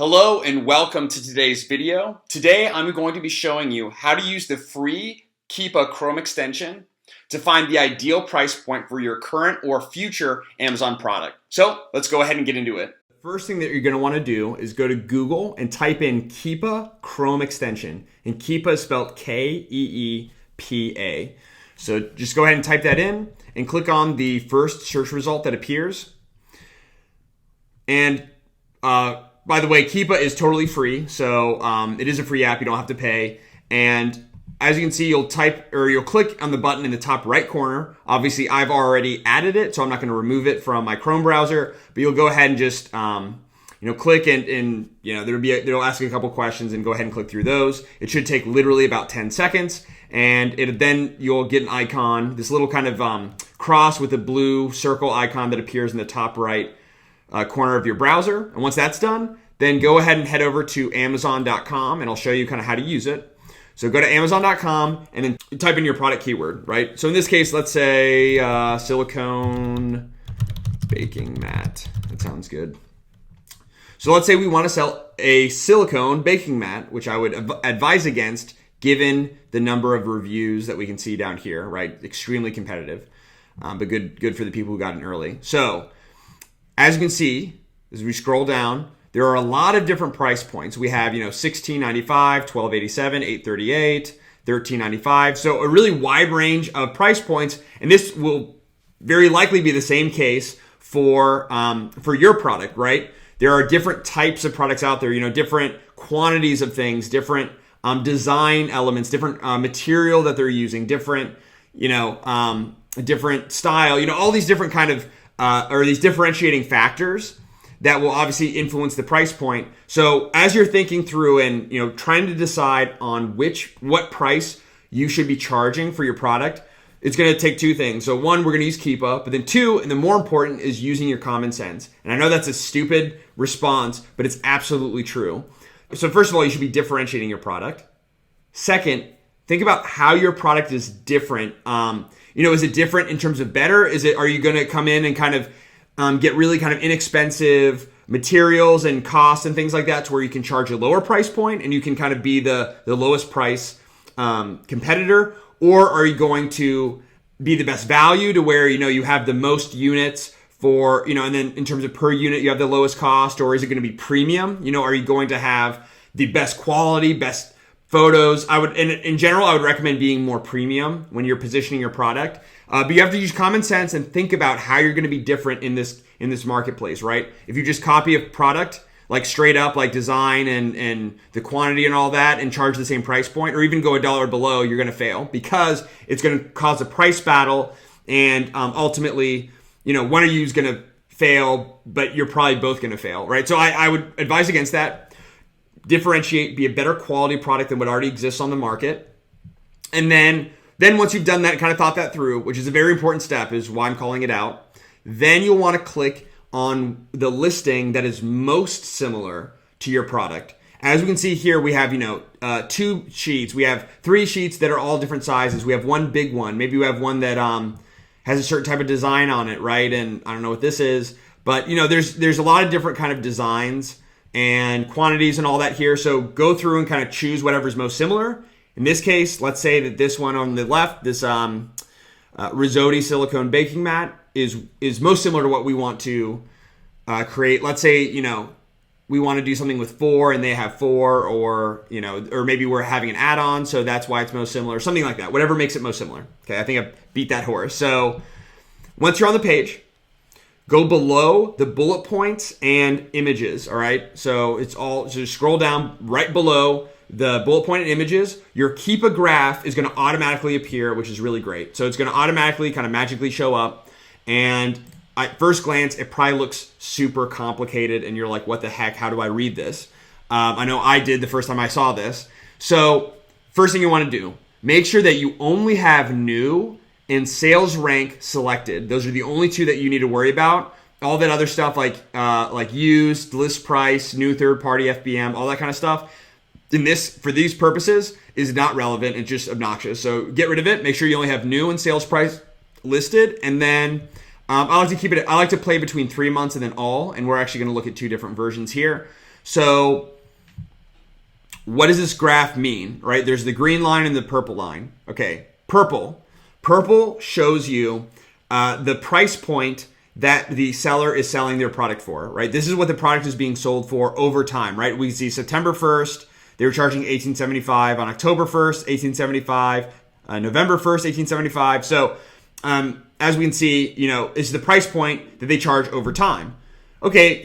Hello and welcome to today's video. Today I'm going to be showing you how to use the free Keepa Chrome extension to find the ideal price point for your current or future Amazon product. So let's go ahead and get into it. First thing that you're going to want to do is go to Google and type in Keepa Chrome extension. And Keepa is spelled K-E-E-P-A. So just go ahead and type that in and click on the first search result that appears. And by the way, Keepa is totally free, so it is a free app. You don't have to pay. And as you can see, you'll click on the button in the top right corner. Obviously, I've already added it, so I'm not going to remove it from my Chrome browser. But you'll go ahead and just click and they'll ask you a couple questions and go ahead and click through those. It should take literally about 10 seconds, and then you'll get an icon, this little kind of cross with a blue circle icon that appears in the top right corner of your browser. And once that's done, then go ahead and head over to Amazon.com and I'll show you kind of how to use it. So go to Amazon.com and then type in your product keyword, right? So in this case, let's say silicone baking mat. That sounds good. So let's say we want to sell a silicone baking mat, which I would advise against given the number of reviews that we can see down here, right? Extremely competitive, but good for the people who got in early. So as you can see, as we scroll down, there are a lot of different price points. We have, $16.95, $12.87, $8.38, $13.95. So a really wide range of price points, and this will very likely be the same case for your product, right? There are different types of products out there, different quantities of things, different design elements, different material that they're using, different style, all these different kind of or these differentiating factors that will obviously influence the price point. So as you're thinking through and trying to decide on what price you should be charging for your product, it's going to take two things. So one, we're going to use Keepa, but then two, and the more important, is using your common sense. And I know that's a stupid response, but it's absolutely true. So first of all, you should be differentiating your product. Second, think about how your product is different. Is it different in terms of better? Are you going to come in and kind of get really kind of inexpensive materials and costs and things like that to where you can charge a lower price point and you can kind of be the lowest price competitor? Or are you going to be the best value to where, you have the most units for, and then in terms of per unit, you have the lowest cost? Or is it going to be premium? Are you going to have the best quality, best photos? In general, I would recommend being more premium when you're positioning your product. But you have to use common sense and think about how you're going to be different in this marketplace, right? If you just copy a product, like straight up, like design and the quantity and all that, and charge the same price point, or even go $1 below, you're going to fail because it's going to cause a price battle, and ultimately, one of you is going to fail, but you're probably both going to fail, right? So I would advise against that. Differentiate, be a better quality product than what already exists on the market. And then once you've done that, kind of thought that through, which is a very important step, is why I'm calling it out, then you'll want to click on the listing that is most similar to your product. As we can see here, we have, two sheets. We have three sheets that are all different sizes. We have one big one. Maybe we have one that has a certain type of design on it, right? And I don't know what this is, but there's a lot of different kind of designs and quantities and all that here. So go through and kind of choose whatever's most similar. In this case, let's say that this one on the left, this Rissotti silicone baking mat is most similar to what we want to create. Let's say, we want to do something with 4 and they have 4, or maybe we're having an add-on, so that's why it's most similar, something like that. Whatever makes it most similar. Okay, I think I beat that horse. So once you're on the page, go below the bullet points and images, all right? So scroll down right below the bullet point and images. Your Keepa graph is going to automatically appear, which is really great. So it's going to automatically kind of magically show up. And at first glance, it probably looks super complicated and you're like, what the heck? How do I read this? I know I did the first time I saw this. So first thing you want to do, make sure that you only have new and sales rank selected. Those are the only two that you need to worry about. All that other stuff like used, list price, new third party FBM, all that kind of stuff, for these purposes, is not relevant. It's just obnoxious. So get rid of it. Make sure you only have new and sales price listed, and then I like to keep it. I like to play between 3 months and then all, and we're actually going to look at two different versions here. So, what does this graph mean? Right? There's the green line and the purple line. Okay, purple shows you the price point that the seller is selling their product for. Right? This is what the product is being sold for over time. Right? We see September 1st, they were charging $18.75. On October 1st, $18.75. November 1st, $18.75. So, as we can see, is the price point that they charge over time. Okay,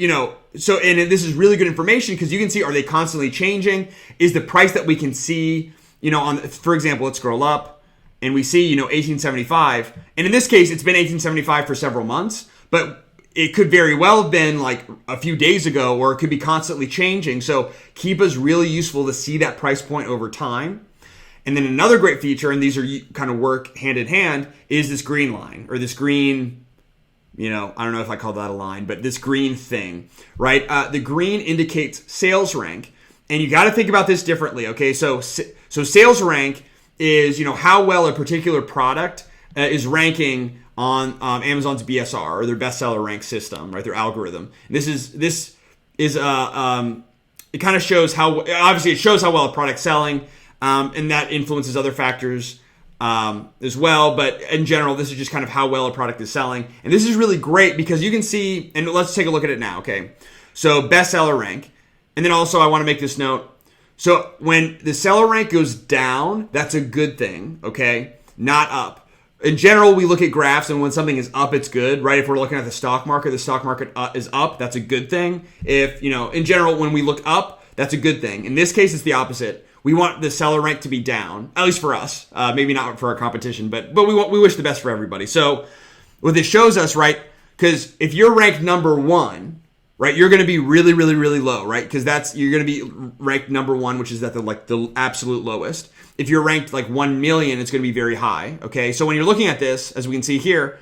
so, and this is really good information because you can see, are they constantly changing? Is the price that we can see, for example, let's scroll up and we see, $18.75. And in this case, it's been $18.75 for several months, but it could very well have been like a few days ago, or it could be constantly changing. So Keepa is really useful to see that price point over time. And then another great feature, and these are kind of work hand in hand, is this green line, or this green, I don't know if I call that a line, but this green thing, right? The green indicates sales rank, and you got to think about this differently, okay? So sales rank is, how well a particular product is ranking on Amazon's BSR, or their Bestseller Rank system, right? Their algorithm. And this is it kind of shows how, obviously it shows how well a product's selling, and that influences other factors as well. But in general, this is just kind of how well a product is selling. And this is really great because you can see, and let's take a look at it now, okay? So bestseller rank. And then also I want to make this note. So when the seller rank goes down, that's a good thing, okay? Not up. In general, we look at graphs, and when something is up, it's good, right? If we're looking at the stock market is up, that's a good thing. If, in general, when we look up, that's a good thing. In this case, it's the opposite. We want the seller rank to be down, at least for us. Maybe not for our competition, but we wish the best for everybody. So what this shows us, right? Because if you're ranked number one, right, you're going to be really, really, really low, right? Because you're going to be ranked number one, which is at the absolute lowest. If you're ranked like 1 million, it's going to be very high. Okay, so when you're looking at this, as we can see here,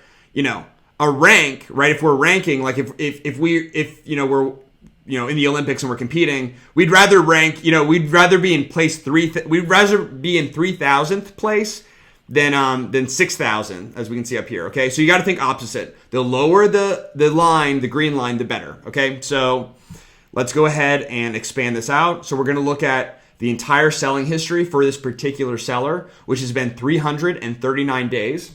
a rank, right? If we're ranking, like if we're in the Olympics and we're competing, we'd rather rank, we'd rather be in place we'd rather be in 3,000th place than 6,000, as we can see up here. Okay, so you got to think opposite. The lower the line, the green line, the better. Okay, so let's go ahead and expand this out. So we're going to look at the entire selling history for this particular seller, which has been 339 days.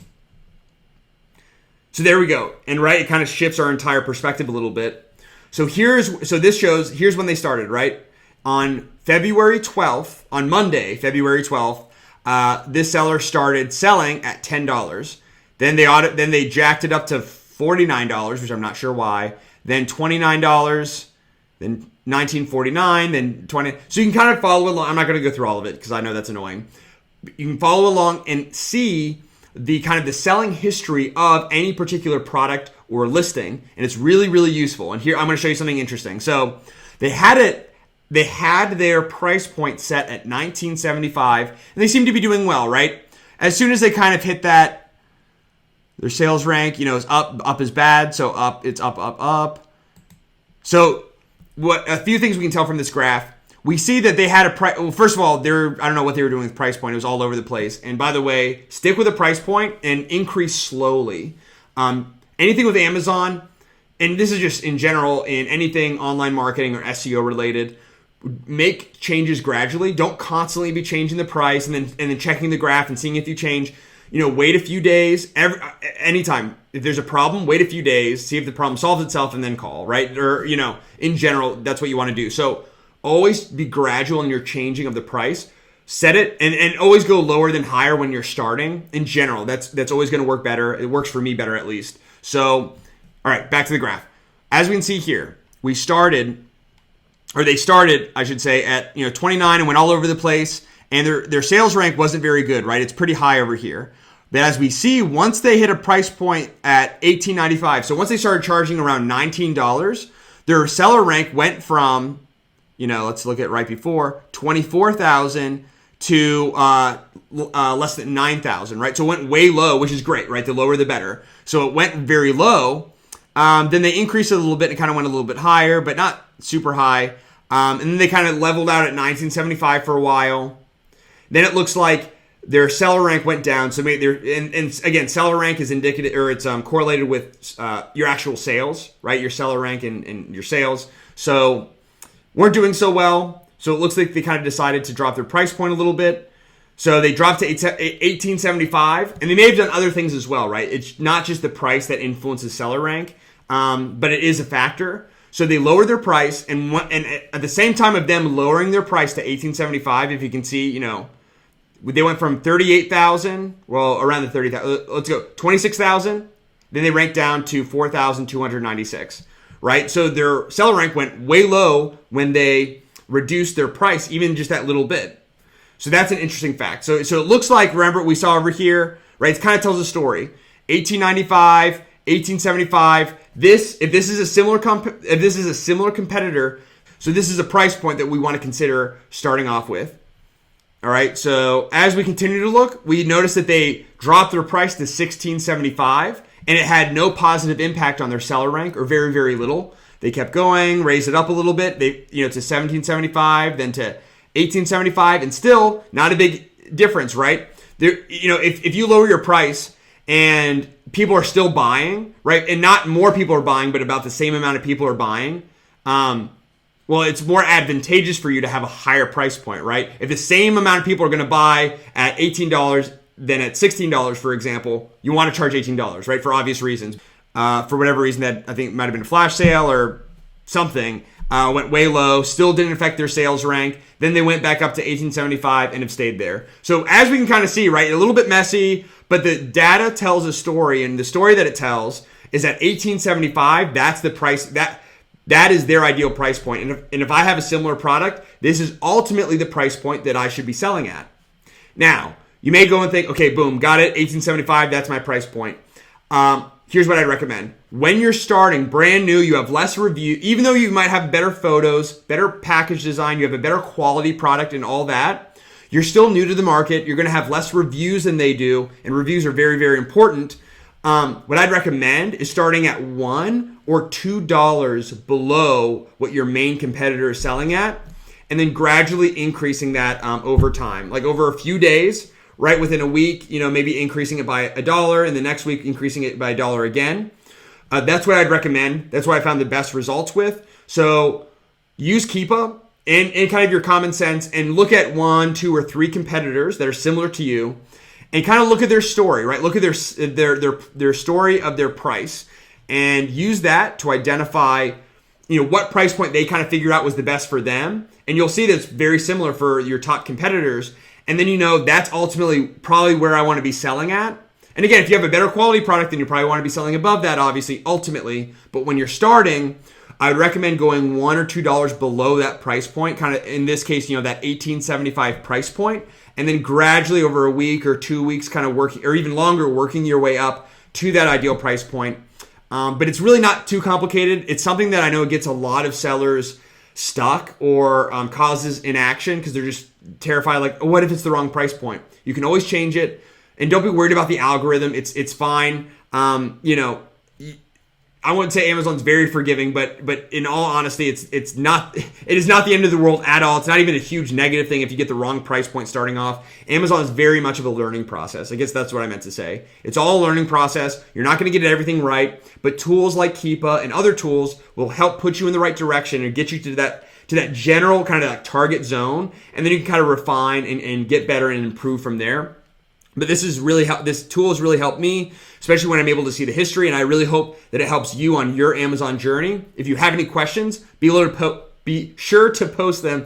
So there we go. And right, it kind of shifts our entire perspective a little bit. So this shows, here's when they started, right? On February 12th, on Monday, February 12th, this seller started selling at $10. Then they jacked it up to $49, which I'm not sure why. Then $29, then $19.49, then $20. So you can kind of follow along. I'm not going to go through all of it because I know that's annoying. You can follow along and see the kind of the selling history of any particular product or listing, and it's really, really useful. And here I'm going to show you something interesting. So they had their price point set at $19.75, and they seem to be doing well, right? As soon as they kind of hit that, their sales rank, is up is bad, so it's up. So a few things we can tell from this graph. We see that they had a price. Well, first of all, I don't know what they were doing with price point. It was all over the place. And by the way, stick with a price point and increase slowly. Anything with Amazon, and this is just in general in anything online marketing or SEO related, make changes gradually. Don't constantly be changing the price and then checking the graph and seeing if you change. Wait a few days. Anytime if there's a problem, wait a few days, see if the problem solves itself, and then call. Right? Or in general, that's what you want to do. So always be gradual in your changing of the price. Set it and always go lower than higher when you're starting. In general, that's always going to work better. It works for me better at least. So, all right, back to the graph. As we can see here, they started, I should say, at 29 and went all over the place, and their sales rank wasn't very good, right? It's pretty high over here. But as we see, once they hit a price point at $18.95, so once they started charging around $19, their seller rank went from, let's look at right before, 24,000 to less than 9,000, right? So it went way low, which is great, right? The lower the better. So it went very low. Then they increased it a little bit and kind of went a little bit higher, but not super high. And then they kind of leveled out at $19.75 for a while. Then it looks like their seller rank went down. So maybe and again, seller rank is indicative, or it's correlated with your actual sales, right? Your seller rank and your sales. So weren't doing so well. So it looks like they kind of decided to drop their price point a little bit. So they dropped to $18.75, and they may have done other things as well, right? It's not just the price that influences seller rank, but it is a factor. So they lowered their price, and at the same time of them lowering their price to $18.75, if you can see, they went from 38,000, well, around the 30,000. Let's go 26,000. Then they ranked down to 4,296, right? So their seller rank went way low when they reduced their price, even just that little bit. So that's an interesting fact. So it looks like, remember what we saw over here, right? It kind of tells a story. 1895, 1875. If this is a similar competitor, so this is a price point that we want to consider starting off with. All right. So as we continue to look, we notice that they dropped their price to $16.75, and it had no positive impact on their seller rank, or very, very little. They kept going, raised it up a little bit. They, to $17.75, then to $18.75, and still not a big difference, right? There, if you lower your price and people are still buying, right, and not more people are buying, but about the same amount of people are buying, well, it's more advantageous for you to have a higher price point, right? If the same amount of people are going to buy at $18 than at $16, for example, you want to charge $18, right, for obvious reasons. For whatever reason, that I think it might have been a flash sale or something, went way low, still didn't affect their sales rank. Then they went back up to $18.75 and have stayed there. So as we can kind of see, right, a little bit messy, but the data tells a story, and the story that it tells is that $18.75, that's the price, that is their ideal price point. And if I have a similar product, this is ultimately the price point that I should be selling at. Now, you may go and think, okay, boom, got it, $18.75, that's my price point. Here's what I'd recommend. When you're starting brand new, you have less review, even though you might have better photos, better package design, you have a better quality product and all that, you're still new to the market. You're going to have less reviews than they do, and reviews are very, very important. What I'd recommend is starting at $1 or $2 below what your main competitor is selling at, and then gradually increasing that over time, like over a few days. Right within a week, maybe increasing it by $1, and the next week increasing it by $1 again. That's what I'd recommend. That's what I found the best results with. So use Keepa and kind of your common sense, and look at 1, 2, or 3 competitors that are similar to you, and kind of look at their story, right? Look at their story of their price, and use that to identify, what price point they kind of figured out was the best for them. And you'll see that it's very similar for your top competitors. And then that's ultimately probably where I want to be selling at. And again, if you have a better quality product, then you probably want to be selling above that, obviously, ultimately. But when you're starting, I would recommend going $1 or $2 below that price point, kind of in this case, that $18.75 price point, and then gradually over a week or 2 weeks, kind of working, or even longer, working your way up to that ideal price point. But it's really not too complicated. It's something that I know gets a lot of sellers stuck or causes inaction because they're just terrified, like, oh, what if it's the wrong price point? You can always change it, and don't be worried about the algorithm. It's fine. I wouldn't say Amazon's very forgiving, but in all honesty, it is not the end of the world at all. It's not even a huge negative thing if you get the wrong price point starting off. Amazon is very much of a learning process. I guess that's what I meant to say. It's all a learning process. You're not going to get everything right, but tools like Keepa and other tools will help put you in the right direction and get you to that general kind of like target zone, and then you can kind of refine and get better and improve from there. But this tool has really helped me, especially when I'm able to see the history, and I really hope that it helps you on your Amazon journey. If you have any questions, be sure to post them